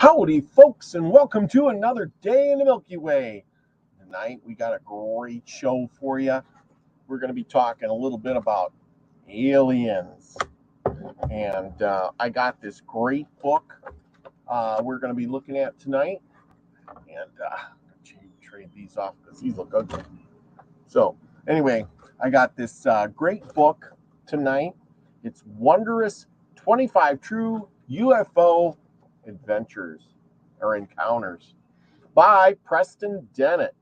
Howdy, folks, and welcome to another day in the Milky Way. Tonight, we got a great show for you. We're going to be talking a little bit about aliens. And I got this great book we're going to be looking at tonight. And trade these off because these look ugly. So, anyway, I got this great book tonight. It's Wondrous 25 True UFO Adventures or Encounters by Preston Dennett.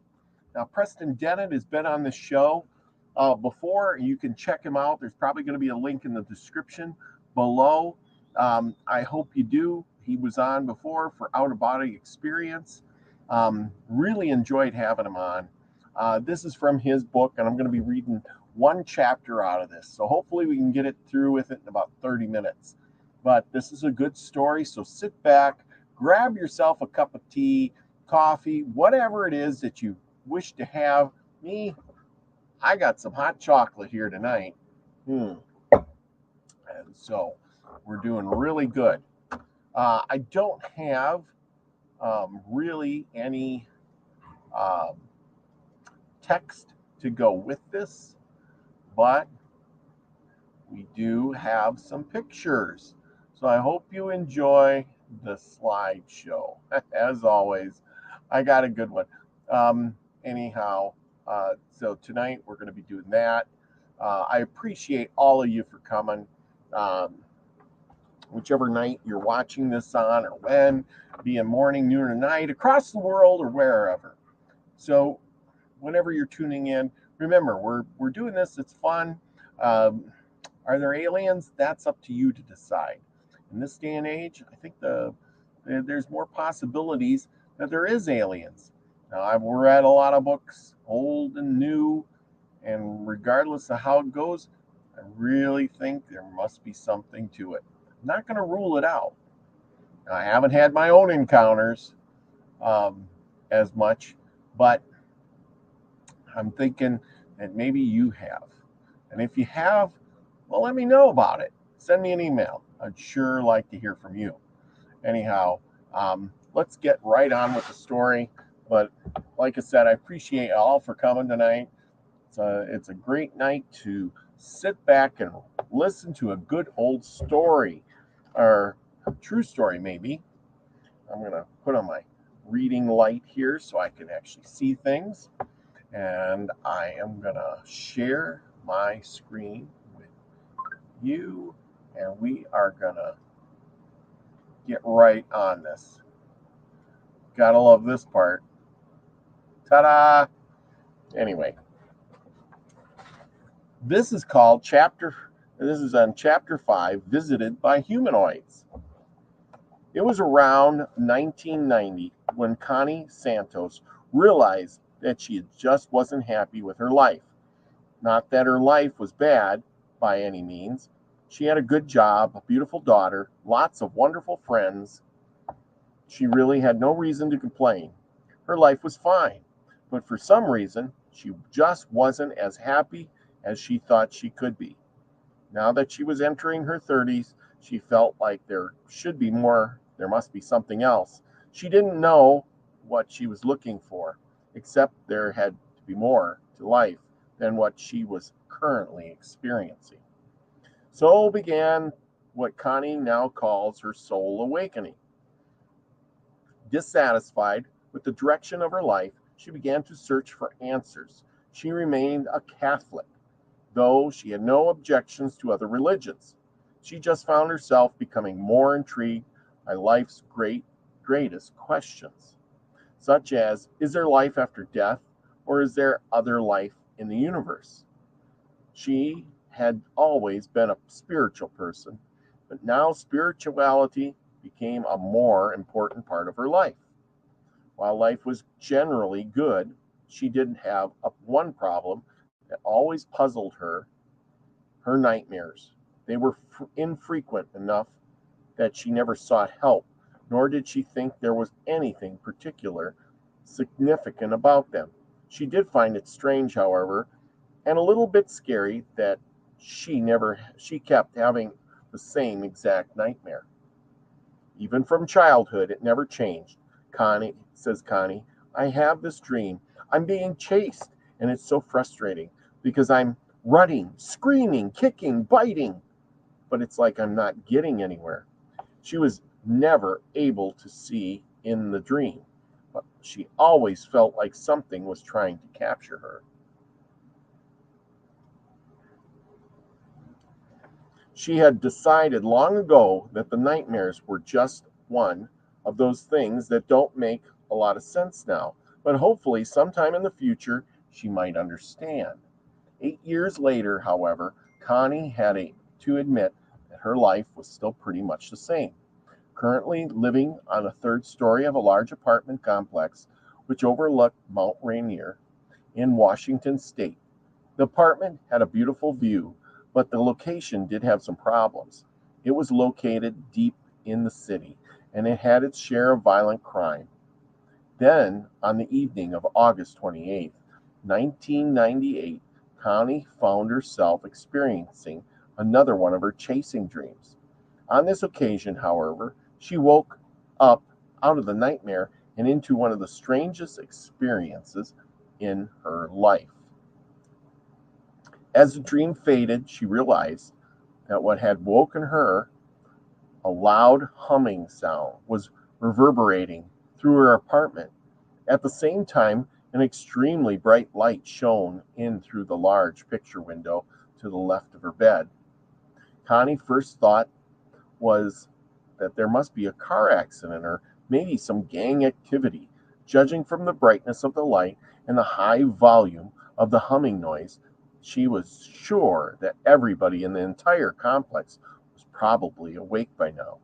Now, Preston Dennett has been on the show before. You can check him out. There's probably going to be a link in the description below. I hope you do. He was on before for Out of Body Experience. Really enjoyed having him on. This is from his book, and I'm going to be reading one chapter out of this. So hopefully we can get it through with it in about 30 minutes. But this is a good story, so sit back, grab yourself a cup of tea, coffee, whatever it is that you wish to have. I got some hot chocolate here tonight. And so we're doing really good. I don't have really any text to go with this, but we do have some pictures. So I hope you enjoy the slideshow. As always, I got a good one. So tonight we're going to be doing that. I appreciate all of you for coming. Whichever night you're watching this on, or when, be it morning, noon, or night, across the world, or wherever. So whenever you're tuning in, remember, we're doing this. It's fun. Are there aliens? That's up to you to decide. In this day and age, I think there's more possibilities that there is aliens. Now, I've read a lot of books, old and new, and regardless of how it goes, I really think there must be something to it. I'm not going to rule it out. Now, I haven't had my own encounters as much, but I'm thinking that maybe you have. And if you have, well, let me know about it. Send me an email. I'd sure like to hear from you. Anyhow, let's get right on with the story. But like I said, I appreciate you all for coming tonight. It's a great night to sit back and listen to a good old story, or a true story maybe. I'm going to put on my reading light here so I can actually see things. And I am going to share my screen with you, and we are going to get right on this. Gotta love this part. Ta-da! Anyway, this is on chapter 5, Visited by Humanoids. It was around 1990 when Connie Santos realized that she just wasn't happy with her life. Not that her life was bad by any means. She had a good job, a beautiful daughter, lots of wonderful friends. She really had no reason to complain. Her life was fine, but for some reason, she just wasn't as happy as she thought she could be. Now that she was entering her 30s, she felt like there must be something else. She didn't know what she was looking for, except there had to be more to life than what she was currently experiencing. So began what Connie now calls her soul awakening. Dissatisfied with the direction of her life, she began to search for answers. She remained a Catholic, though she had no objections to other religions. She just found herself becoming more intrigued by life's greatest questions, such as, is there life after death, or is there other life in the universe? She had always been a spiritual person, but now spirituality became a more important part of her life. While life was generally good, she did have one problem that always puzzled her nightmares. They were infrequent enough that she never sought help, nor did she think there was anything particular significant about them. She did find it strange, however, and a little bit scary that she kept having the same exact nightmare. Even from childhood, it never changed. Connie, I have this dream. I'm being chased, and it's so frustrating because I'm running, screaming, kicking, biting, but it's like I'm not getting anywhere. She was never able to see in the dream, but she always felt like something was trying to capture her. She had decided long ago that the nightmares were just one of those things that don't make a lot of sense now, but hopefully sometime in the future she might understand. 8 years later, however, Connie to admit that her life was still pretty much the same. Currently living on the third story of a large apartment complex which overlooked Mount Rainier in Washington state. The apartment had a beautiful view, but the location did have some problems. It was located deep in the city, and it had its share of violent crime. Then, on the evening of August 28th, 1998, Connie found herself experiencing another one of her chasing dreams. On this occasion, however, she woke up out of the nightmare and into one of the strangest experiences in her life. As the dream faded, she realized that what had woken her, a loud humming sound, was reverberating through her apartment. At the same time, an extremely bright light shone in through the large picture window to the left of her bed. Connie's first thought was that there must be a car accident or maybe some gang activity. Judging from the brightness of the light and the high volume of the humming noise, she was sure that everybody in the entire complex was probably awake by now.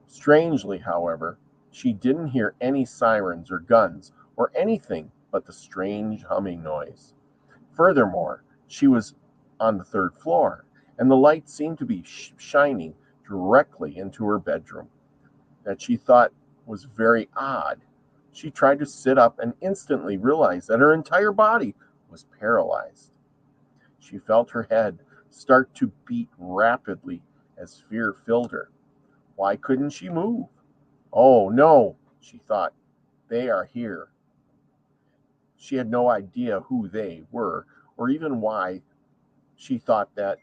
Strangely, however, she didn't hear any sirens or guns or anything but the strange humming noise. Furthermore, she was on the third floor, and the light seemed to be shining directly into her bedroom. That she thought was very odd. She tried to sit up and instantly realized that her entire body was paralyzed. She felt her head start to beat rapidly as fear filled her. Why couldn't she move? Oh no, she thought. They are here. She had no idea who they were or even why she thought that,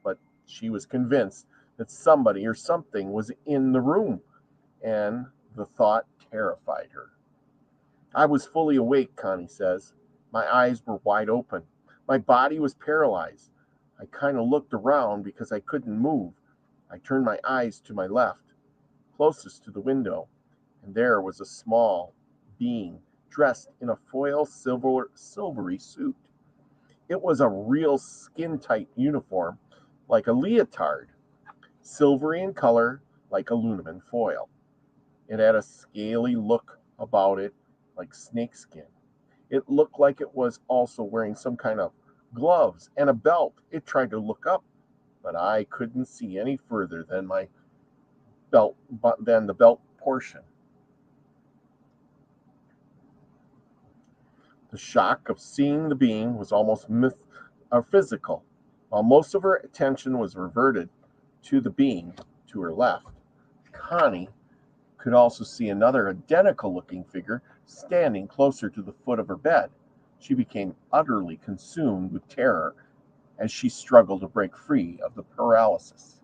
but she was convinced that somebody or something was in the room, and the thought terrified her. I was fully awake, Connie says. My eyes were wide open. My body was paralyzed. I kind of looked around because I couldn't move. I turned my eyes to my left, closest to the window, and there was a small being dressed in a foil silvery suit. It was a real skin-tight uniform, like a leotard, silvery in color, like aluminum foil. It had a scaly look about it, like snakeskin. It looked like it was also wearing some kind of gloves and a belt. It tried to look up, but I couldn't see any further than my than the belt portion. The shock of seeing the being was almost physical, while most of her attention was reverted to the being to her left. Connie could also see another identical looking figure standing closer to the foot of her bed. She became utterly consumed with terror as she struggled to break free of the paralysis.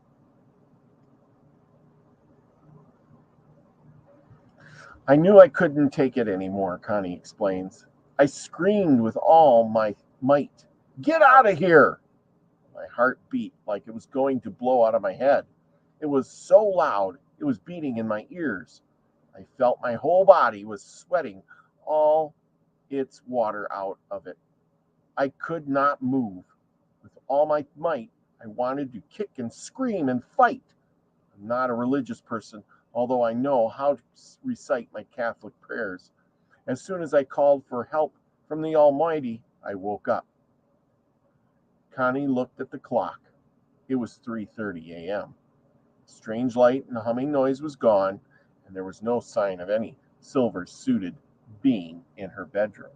I knew I couldn't take it anymore, Connie explains. I screamed with all my might, "Get out of here!" My heart beat like it was going to blow out of my head. It was so loud, it was beating in my ears. I felt my whole body was sweating all its water out of it. I could not move. With all my might, I wanted to kick and scream and fight. I'm not a religious person, although I know how to recite my Catholic prayers. As soon as I called for help from the Almighty, I woke up. Connie looked at the clock. It was 3:30 a.m. Strange light and the humming noise was gone, and there was no sign of any silver-suited being in her bedroom.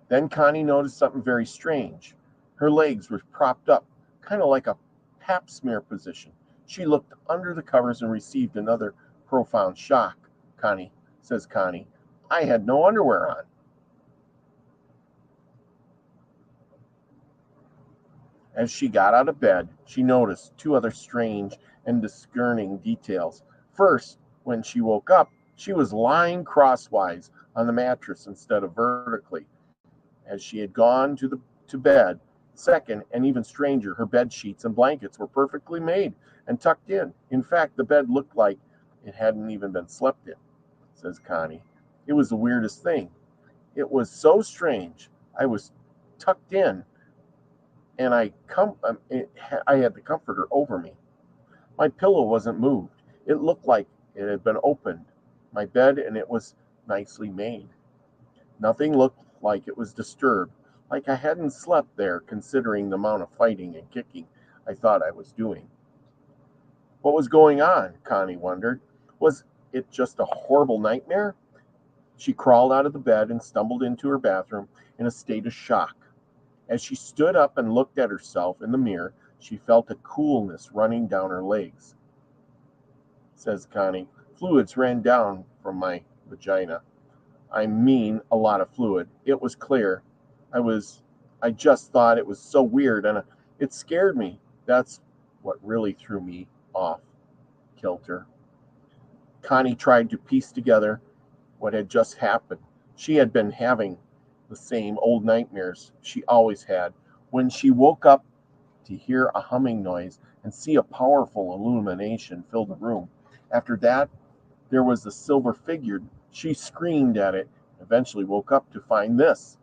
Then Connie noticed something very strange. Her legs were propped up, kind of like a pap smear position. She looked under the covers and received another profound shock. Connie. I had no underwear on. As she got out of bed, she noticed two other strange and discerning details. First, when she woke up, she was lying crosswise on the mattress instead of vertically, as she had gone to bed. Second, and even stranger, her bed sheets and blankets were perfectly made and tucked in. In fact, the bed looked like it hadn't even been slept in, says Connie. It was the weirdest thing. It was so strange. I was tucked in, and I had the comforter over me. My pillow wasn't moved. It looked like it had been opened. My bed, and it was nicely made. Nothing looked like it was disturbed, like I hadn't slept there, considering the amount of fighting and kicking I thought I was doing. What was going on? Connie wondered. Was it just a horrible nightmare? She crawled out of the bed and stumbled into her bathroom in a state of shock. As she stood up and looked at herself in the mirror, she felt a coolness running down her legs. Says Connie, fluids ran down from my vagina. I mean, a lot of fluid. It was clear. I just thought it was so weird, and it scared me. That's what really threw me off kilter. Connie tried to piece together what had just happened. She had been having the same old nightmares she always had. When she woke up to hear a humming noise and see a powerful illumination fill the room. After that, there was the silver figure. She screamed at it, and eventually woke up to find this.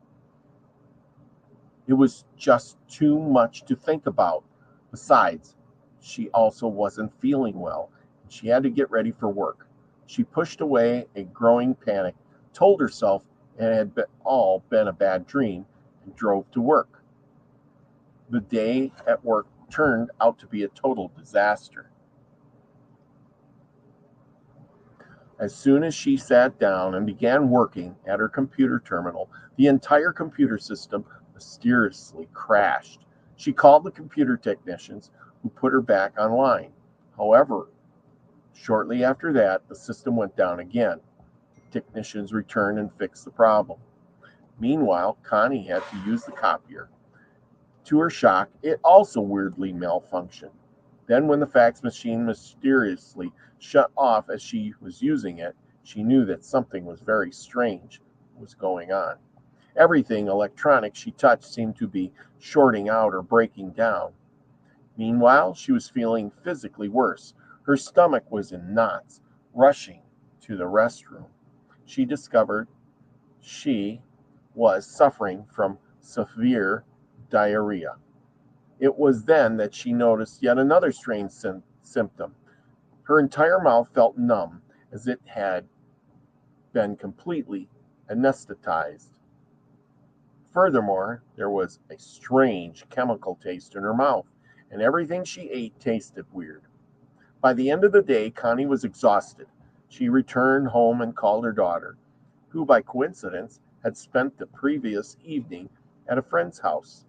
It was just too much to think about. Besides, she also wasn't feeling well, and she had to get ready for work. She pushed away a growing panic, told herself it had all been a bad dream, and drove to work. The day at work turned out to be a total disaster. As soon as she sat down and began working at her computer terminal, the entire computer system mysteriously crashed. She called the computer technicians, who put her back online. However, shortly after that, the system went down again. The technicians returned and fixed the problem. Meanwhile, Connie had to use the copier. To her shock, it also weirdly malfunctioned. Then, when the fax machine mysteriously shut off as she was using it, she knew that something was very strange was going on. Everything electronic she touched seemed to be shorting out or breaking down. Meanwhile, she was feeling physically worse. Her stomach was in knots, rushing to the restroom. She discovered she was suffering from severe diarrhea. It was then that she noticed yet another strange symptom. Her entire mouth felt numb, as it had been completely anesthetized. Furthermore, there was a strange chemical taste in her mouth, and everything she ate tasted weird. By the end of the day, Connie was exhausted. She returned home and called her daughter, who by coincidence had spent the previous evening at a friend's house.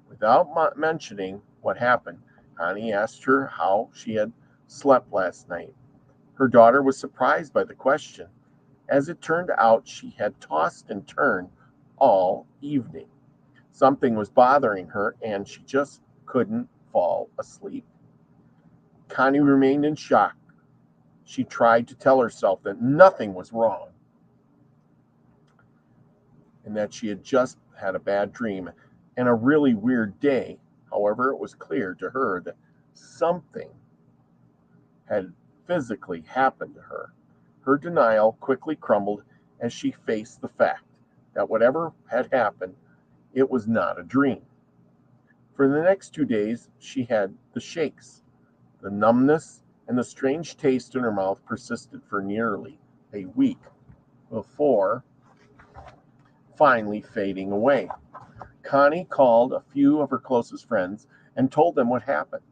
Without mentioning what happened, Connie asked her how she had slept last night. Her daughter was surprised by the question. As it turned out, she had tossed and turned all evening. Something was bothering her, and she just couldn't fall asleep. Connie remained in shock. She tried to tell herself that nothing was wrong and that she had just had a bad dream and a really weird day. However, it was clear to her that something had physically happened to her. Her denial quickly crumbled as she faced the fact that whatever had happened, it was not a dream. For the next 2 days, she had the shakes. The numbness and the strange taste in her mouth persisted for nearly a week before finally fading away. Connie called a few of her closest friends and told them what happened.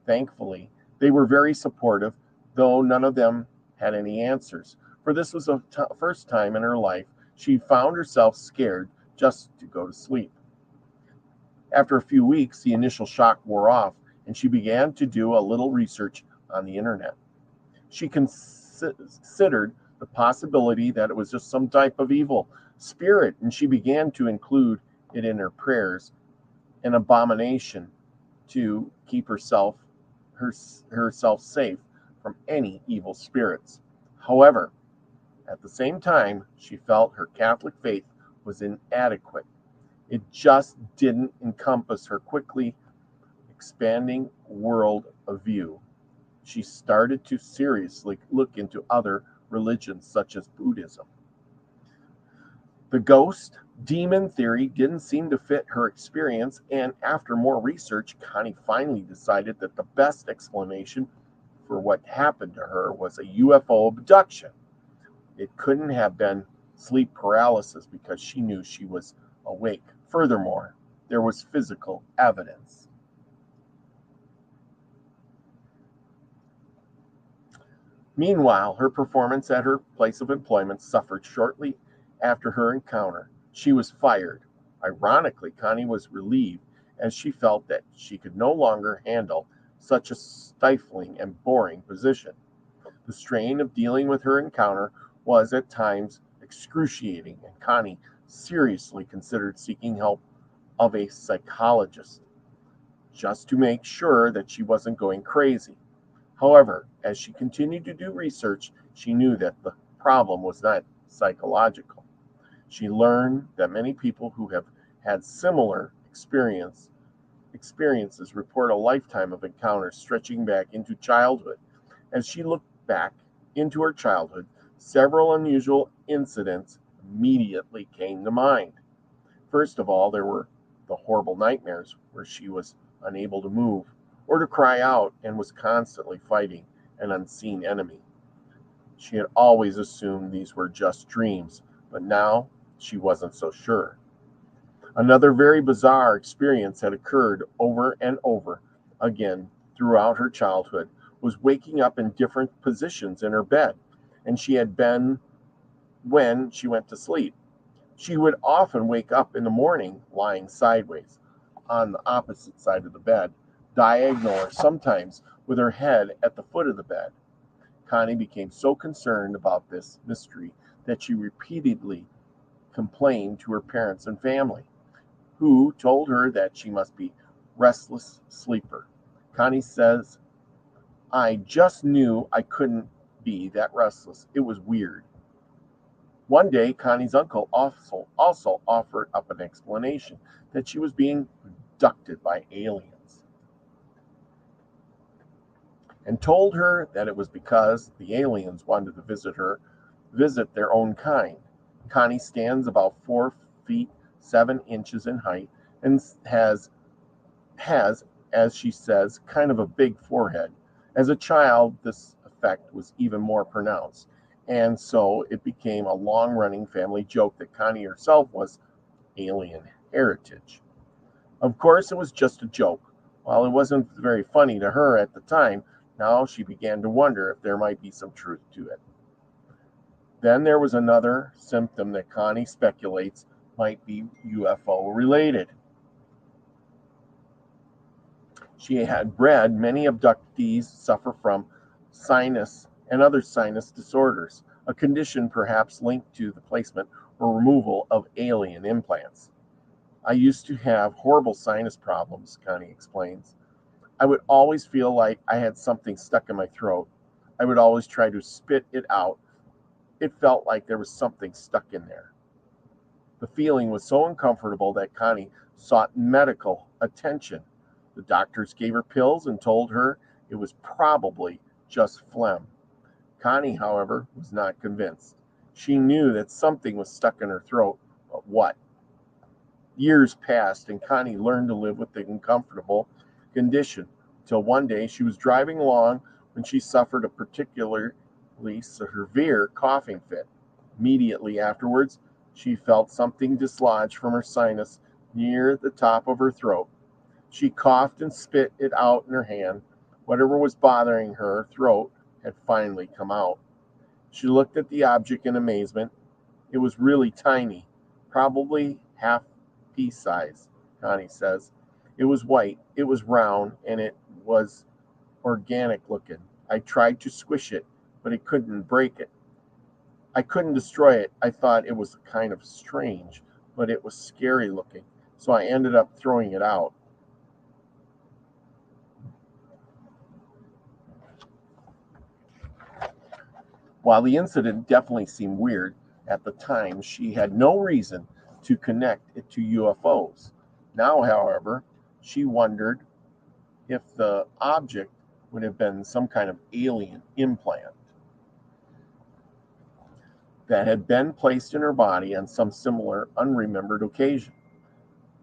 Thankfully, they were very supportive, though none of them had any answers, for this was the first time in her life she found herself scared just to go to sleep. After a few weeks, the initial shock wore off, and she began to do a little research on the internet. She considered the possibility that it was just some type of evil spirit, and she began to include it in her prayers, an abomination to keep herself safe from any evil spirits. However, at the same time, she felt her Catholic faith was inadequate. It just didn't encompass her quickly expanding world of view. She started to seriously look into other religions such as Buddhism. The ghost demon theory didn't seem to fit her experience, and after more research, Connie finally decided that the best explanation for what happened to her was a UFO abduction. It couldn't have been sleep paralysis because she knew she was awake. Furthermore, there was physical evidence. Meanwhile, her performance at her place of employment suffered shortly after her encounter. She was fired. Ironically, Connie was relieved as she felt that she could no longer handle such a stifling and boring position. The strain of dealing with her encounter was at times excruciating, and Connie seriously considered seeking help of a psychologist just to make sure that she wasn't going crazy. However, as she continued to do research, she knew that the problem was not psychological. She learned that many people who have had similar experiences report a lifetime of encounters stretching back into childhood. As she looked back into her childhood, several unusual incidents immediately came to mind. First of all, there were the horrible nightmares where she was unable to move or to cry out and was constantly fighting an unseen enemy. She had always assumed these were just dreams, but now she wasn't so sure. Another very bizarre experience had occurred over and over again throughout her childhood was waking up in different positions in her bed, and she had been when she went to sleep. She would often wake up in the morning lying sideways on the opposite side of the bed, diagonal, or sometimes with her head at the foot of the bed. Connie became so concerned about this mystery that she repeatedly complained to her parents and family, who told her that she must be restless sleeper. Connie says, "I just knew I couldn't be that restless. It was weird." One day, Connie's uncle also offered up an explanation that she was being abducted by aliens, and told her that it was because the aliens wanted to visit their own kind. Connie stands about 4 feet 7 inches in height and has, as she says, kind of a big forehead. As a child, this effect was even more pronounced, and so it became a long-running family joke that Connie herself was alien heritage. Of course, it was just a joke. While it wasn't very funny to her at the time, now she began to wonder if there might be some truth to it. Then there was another symptom that Connie speculates might be UFO related. She had read many abductees suffer from sinus and other sinus disorders, a condition perhaps linked to the placement or removal of alien implants. "I used to have horrible sinus problems," Connie explains. "I would always feel like I had something stuck in my throat. I would always try to spit it out. It felt like there was something stuck in there." The feeling was so uncomfortable that Connie sought medical attention. The doctors gave her pills and told her it was probably just phlegm. Connie, however, was not convinced. She knew that something was stuck in her throat, but what? Years passed, and Connie learned to live with the uncomfortable condition, till one day she was driving along when she suffered a particularly severe coughing fit. Immediately afterwards, she felt something dislodged from her sinus near the top of her throat. She coughed and spit it out in her hand. Whatever was bothering her throat had finally come out. She looked at the object in amazement. It was really tiny, probably half pea size, Connie says. It was white, it was round, and it was organic looking. I tried to squish it, but I couldn't break it. I couldn't destroy it. I thought it was kind of strange, but it was scary looking, so I ended up throwing it out. While the incident definitely seemed weird at the time, she had no reason to connect it to UFOs. Now, however, she wondered if the object would have been some kind of alien implant that had been placed in her body on some similar unremembered occasion.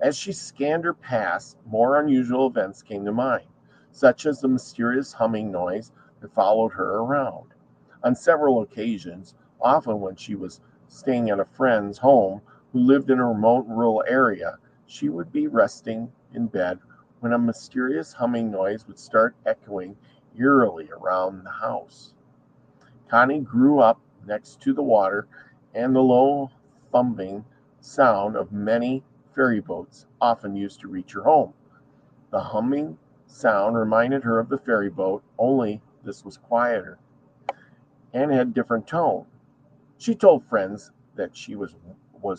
As she scanned her past, more unusual events came to mind, such as the mysterious humming noise that followed her around. On several occasions, often when she was staying at a friend's home who lived in a remote rural area, she would be resting in bed when a mysterious humming noise would start echoing eerily around the house. Connie grew up next to the water, and the low thumping sound of many ferry boats often used to reach her home. The humming sound reminded her of the ferry boat, only this was quieter and had different tone. She told friends that she was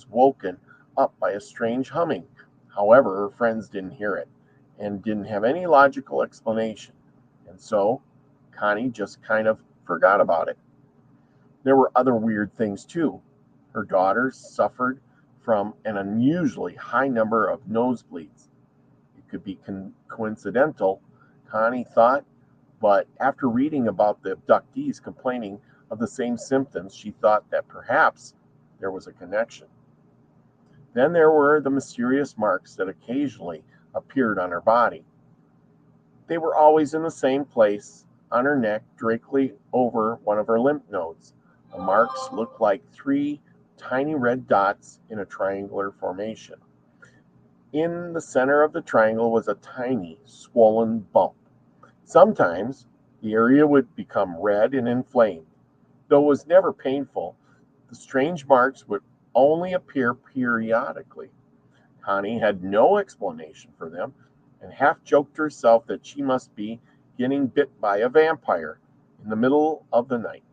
woken up by a strange humming. However, her friends didn't hear it and didn't have any logical explanation. And so Connie just kind of forgot about it. There were other weird things too. Her daughter suffered from an unusually high number of nosebleeds. It could be coincidental, Connie thought, but after reading about the abductees complaining of the same symptoms, she thought that perhaps there was a connection. Then there were the mysterious marks that occasionally appeared on her body. They were always in the same place, on her neck, directly over one of her lymph nodes. The marks looked like three tiny red dots in a triangular formation. In the center of the triangle was a tiny, swollen bump. Sometimes the area would become red and inflamed. Though it was never painful, the strange marks would only appear periodically. Connie had no explanation for them and half joked to herself that she must be getting bit by a vampire in the middle of the night.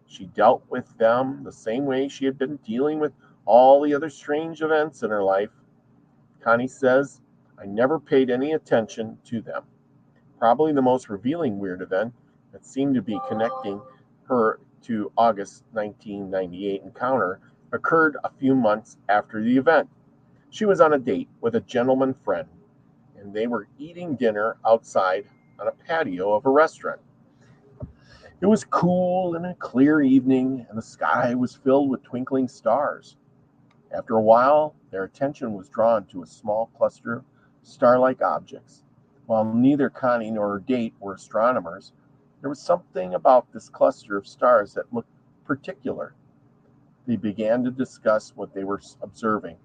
She dealt with them the same way she had been dealing with all the other strange events in her life. Connie says, I never paid any attention to them. Probably the most revealing weird event that seemed to be connecting her to August 1998 encounter occurred a few months after the event. She was on a date with a gentleman friend, and they were eating dinner outside on a patio of a restaurant. It was cool and a clear evening, and the sky was filled with twinkling stars. After a while, their attention was drawn to a small cluster of star-like objects. While neither Connie nor her date were astronomers, there was something about this cluster of stars that looked particular. They began to discuss what they were observing,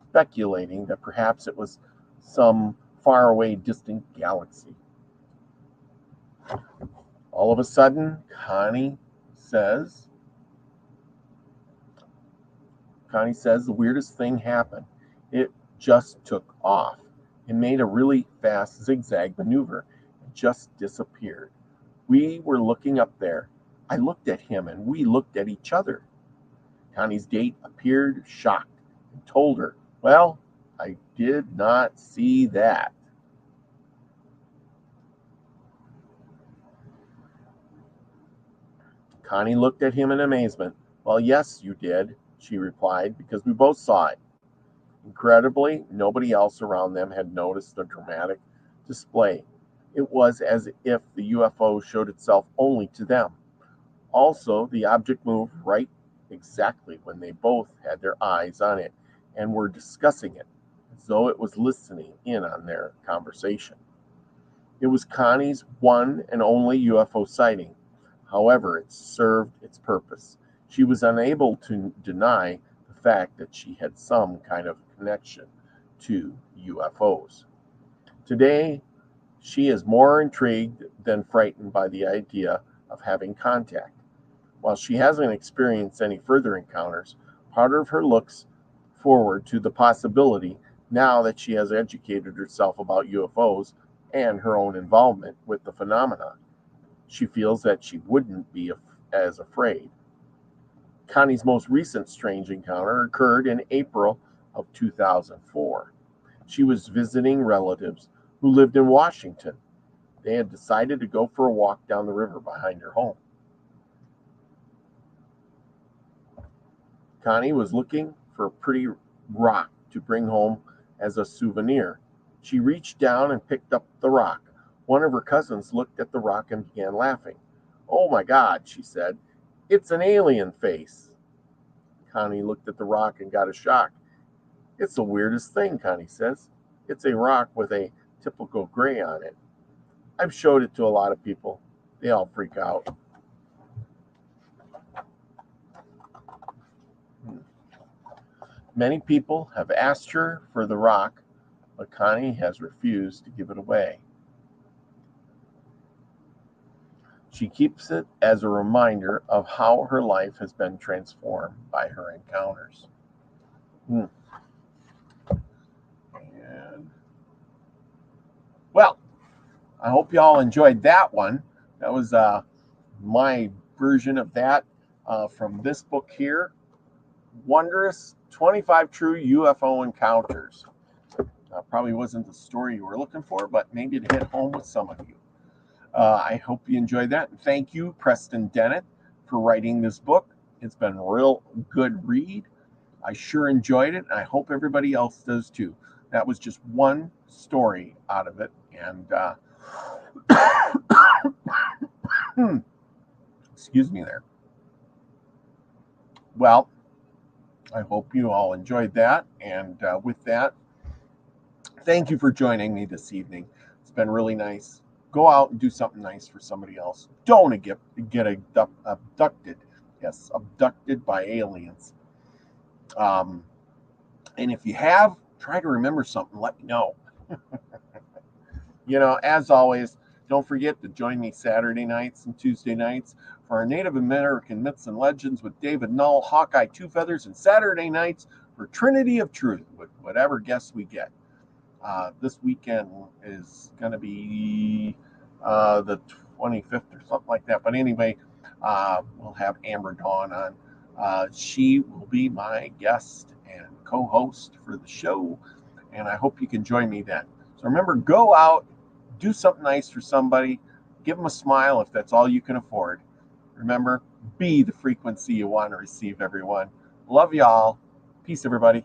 speculating that perhaps it was some faraway, distant galaxy. All of a sudden, Connie says the weirdest thing happened. It just took off. It made a really fast zigzag maneuver and just disappeared. We were looking up there. I looked at him and we looked at each other. Connie's date appeared shocked and told her, well, I did not see that. Connie looked at him in amazement. Well, yes, you did, she replied, because we both saw it. Incredibly, nobody else around them had noticed the dramatic display. It was as if the UFO showed itself only to them. Also, the object moved right exactly when they both had their eyes on it and were discussing it, as though it was listening in on their conversation. It was Connie's one and only UFO sighting. However, it served its purpose. She was unable to deny the fact that she had some kind of connection to UFOs. Today, she is more intrigued than frightened by the idea of having contact. While she hasn't experienced any further encounters, part of her looks forward to the possibility now that she has educated herself about UFOs and her own involvement with the phenomena. She feels that she wouldn't be as afraid. Connie's most recent strange encounter occurred in April of 2004. She was visiting relatives who lived in Washington. They had decided to go for a walk down the river behind her home. Connie was looking for a pretty rock to bring home as a souvenir. She reached down and picked up the rock. One of her cousins looked at the rock and began laughing. "Oh my God," she said, "it's an alien face." Connie looked at the rock and got a shock. "It's the weirdest thing," Connie says. "It's a rock with a typical gray on it. I've showed it to a lot of people. They all freak out." Many people have asked her for the rock, but Connie has refused to give it away. She keeps it as a reminder of how her life has been transformed by her encounters. And, well, I hope you all enjoyed that one. That was my version of that from this book here, Wondrous, 25 True UFO Encounters. Probably wasn't the story you were looking for, but maybe it hit home with some of you. I hope you enjoyed that. And thank you, Preston Dennett, for writing this book. It's been a real good read. I sure enjoyed it, and I hope everybody else does too. That was just one story out of it. And excuse me there. Well, I hope you all enjoyed that. And with that, thank you for joining me this evening. It's been really nice. Go out and do something nice for somebody else. Don't get abducted. Yes, abducted by aliens. And if you have, try to remember something. Let me know. As always, don't forget to join me Saturday nights and Tuesday nights for our Native American Myths and Legends with David Null, Hawkeye Two Feathers, and Saturday nights for Trinity of Truth with whatever guests we get. This weekend is going to be the 25th or something like that. But anyway, we'll have Amber Dawn on. She will be my guest and co-host for the show, and I hope you can join me then. So remember, go out, do something nice for somebody, give them a smile if that's all you can afford. Remember, be the frequency you want to receive, everyone. Love y'all. Peace, everybody.